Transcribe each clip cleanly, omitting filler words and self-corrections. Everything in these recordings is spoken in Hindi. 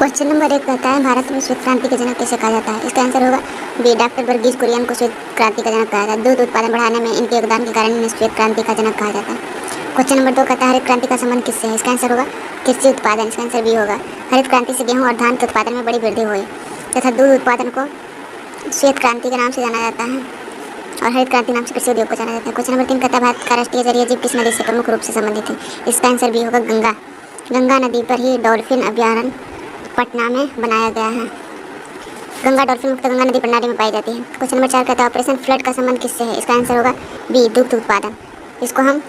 क्वेश्चन नंबर 1 कहता है भारत में श्वेत क्रांति का जनक किसे कहा जाता है। इसका आंसर होगा बी, डॉक्टर वर्गीज कुरियन को श्वेत क्रांति का जनक कहा जाता है। दूध उत्पादन बढ़ाने में इनके योगदान के कारण इन्हें श्वेत क्रांति का जनक कहा जाता है। क्वेश्चन नंबर 2 कहता है हरित क्रांति का संबंध किससे है। इसका आंसर होगा कृषि उत्पादन। इसका आंसर बी होगा। हरित क्रांति से गेहूँ और धान के उत्पादन में बड़ी वृद्धि हुई तथा दूध उत्पादन को श्वेत क्रांति के नाम से जाना जाता है और हरित क्रांति नाम से कृषि उद्योग को जाना जाता है। क्वेश्चन नंबर 3 कहता है भारत का राष्ट्रीय जलीय जीव किस नदी से प्रमुख रूप से संबंधित है। इसका आंसर बी होगा गंगा। गंगा नदी पर ही डॉल्फिन अभ्यारण्य पटना में बनाया गया है। गंगा डॉल्फिन मुक्त गंगा नदी प्रणाली में पाई जाती है। क्वेश्चन नंबर 4 कहता है ऑपरेशन फ्लड का संबंध किससे है। इसका आंसर होगा बी, दुग्ध उत्पादन। इसको हम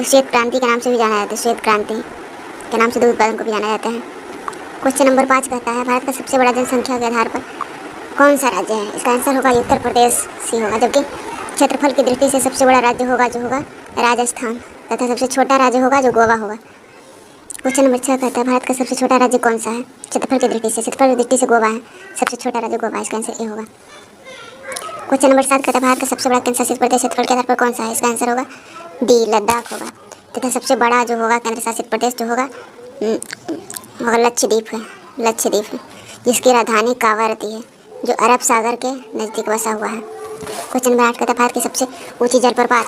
श्वेत क्रांति के नाम से भी जाना जाता है। श्वेत क्रांति के नाम से दूध उत्पादन को भी जाना जाता है। क्वेश्चन नंबर 5 कहता है भारत का सबसे बड़ा जनसंख्या के आधार पर कौन सा राज्य है। इसका आंसर होगा उत्तर प्रदेश सी होगा, जबकि क्षेत्रफल की दृष्टि से सबसे बड़ा राज्य होगा जो होगा राजस्थान तथा सबसे छोटा राज्य होगा जो गोवा होगा। क्वेश्चन नंबर 6 कहता है भारत का सबसे छोटा राज्य कौन सा है। क्षेत्रफल की दृष्टि से गोवा है, सबसे छोटा राज्य गोवा है। इसका आंसर ए होगा। क्वेश्चन नंबर 7 कहता है भारत का सबसे बड़ा केंद्र शासित प्रदेश क्षेत्रफल के आधार पर कौन सा है। इसका आंसर होगा डी, लद्दाख होगा तथा सबसे बड़ा जो होगा केंद्र शासित प्रदेश जो होगा लक्षद्वीप है जिसकी राजधानी कावारती है जो अरब सागर के नज़दीक बसा हुआ है। क्वेश्चन नंबर 8 कहता है भारत की सबसे ऊंची जलप्रपात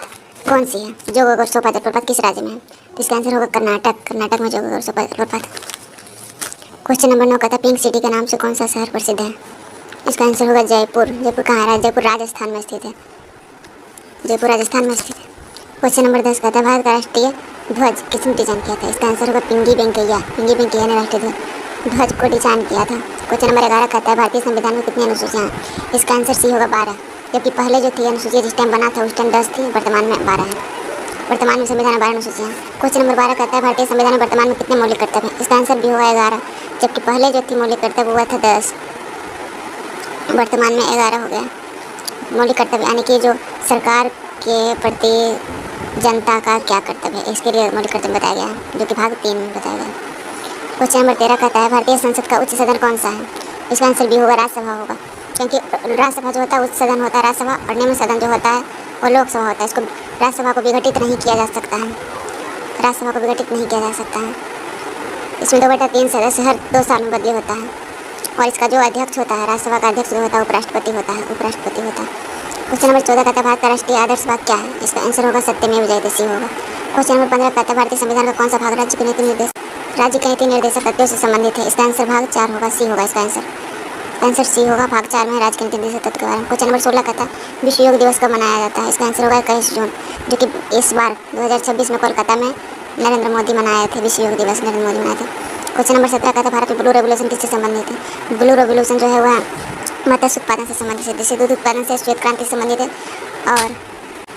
कौन सी है। जोगोगोरसोपा जलप्रपात किस राज्य में है। तो इसका आंसर होगा कर्नाटक में जोगोगोरसोपा जलप्रपात। क्वेश्चन नंबर 9 कहता है पिंक सिटी के नाम से कौन सा शहर प्रसिद्ध है। इसका आंसर होगा जयपुर। जयपुर कहाँ है। जयपुर राजस्थान में स्थित है। क्वेश्चन नंबर 10 कहता है भारत का राष्ट्रीय ध्वज किसने डिजाइन किया था। इसका आंसर होगा पिंगी वेंकैया ने राष्ट्रीय ध्वज को डिजाइन किया था। क्वेश्चन नंबर 11 कहता है भारतीय संविधान में कितनी अनुसूचियाँ हैं। इसका आंसर सी होगा 12, जबकि पहले जो थी अनुसूचियाँ जिस टाइम बना था उस टाइम 10 थी, वर्तमान में 12 है। वर्तमान में संविधान में 12 अनुसूचियाँ हैं। क्वेश्चन नंबर 12 कहता है भारतीय संविधान में वर्तमान में कितने मौलिक कर्तव्य हैं। इसका आंसर भी होगा 11, जबकि पहले जो थी मौलिक कर्तव्य हुआ था 10, वर्तमान में 11 हो गया। मौलिक कर्तव्य यानी कि जो सरकार के प्रति जनता का क्या कर्तव्य है, इसके लिए मौलिक कर्तव्य बताया गया है, जो कि भाग 3 में बताया गया है। क्वेश्चन नंबर 13 कहता है भारतीय संसद का उच्च सदन कौन सा है। इसका आंसर भी होगा राज्यसभा होगा, क्योंकि राज्यसभा जो होता है उच्च सदन होता है राज्यसभा और निम्न सदन जो होता है वो लोकसभा होता है। इसको राज्यसभा को विघटित नहीं किया जा सकता है। इसमें 2/3 सदस्य हर 2 साल में बदली होता है और इसका जो अध्यक्ष होता है राज्यसभा का अध्यक्ष जो होता है उपराष्ट्रपति होता है। क्वेश्चन नंबर 14 कहता है भारत का राष्ट्रीय आदर्श वाक्य क्या है। इसका आंसर होगा सत्यमेव जयते होगा। क्वेश्चन नंबर 15 कहता है भारतीय संविधान का कौन सा भाग राज्य के नीति निर्देशक तत्वों से संबंधित है। इसका आंसर भाग 4 होगा, सी होगा। इसका आंसर सी होगा, भाग 4 में राज्य के नीति निर्देशक तत्व के बारे में। क्वेश्चन नंबर 16 कहता है विश्व योग दिवस कब मनाया जाता है। इसका आंसर होगा 21 जून, जो कि इस बार 2026 में कोलकाता में नरेंद्र मोदी मनाए थे। विश्व योग दिवस नरेंद्र मोदी मनाए थे। क्वेश्चन नंबर 17 कहता है भारत में ब्लू रेवोल्यूशन किससे संबंधित है। ब्लू रेवोल्यूशन जो है वह मत्स्य उत्पादन से संबंधित है, जैसे दूध उत्पादन से श्वेत क्रांति से संबंधित है और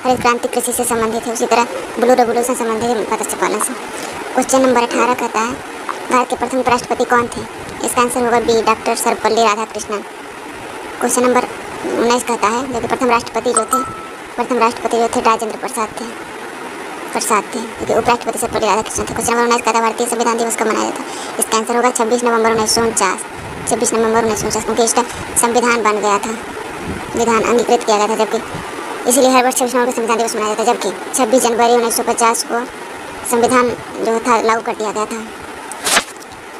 हरित क्रांति कृषि से संबंधित है, उसी तरह ब्लू रेवोल्यूशन संबंधित है मत्स्य पालन से। क्वेश्चन नंबर 18 कहता है भारत के प्रथम राष्ट्रपति कौन थे। इसका आंसर होगा B, doctor Sarvepalli Radhakrishnan. Question number 19 कहता है जो कि प्रथम राष्ट्रपति जो थे राजेंद्र प्रसाद थे, क्योंकि उपराष्ट्रपति सर्वपल्ली राधाकृष्णन थे। क्वेश्चन नंबर 19 कहता है भारतीय संविधान दिवस कब मनाया जाता है। इसका आंसर होगा 26 नवंबर 1949, क्योंकि इसका संविधान बन गया था, विधान अंगीकृत किया गया था, जबकि इसलिए हर वर्ष 26 नवंबर को संविधान दिवस मनाया जाता है, जबकि 26 जनवरी 1950 को संविधान जो था लागू कर दिया गया था।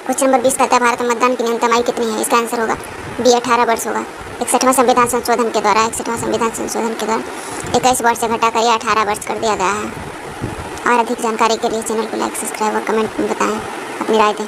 क्वेश्चन नंबर 20 कहता है भारत में मतदान की न्यूनतम आयु कितनी है। इसका आंसर होगा बी, 18 वर्ष होगा। 61वां संविधान संशोधन के द्वारा 21 वर्ष से घटाकर यह 18 वर्ष कर दिया गया है। और अधिक जानकारी के लिए चैनल को लाइक, सब्सक्राइब और कमेंट में बताएं, अपनी राय दें।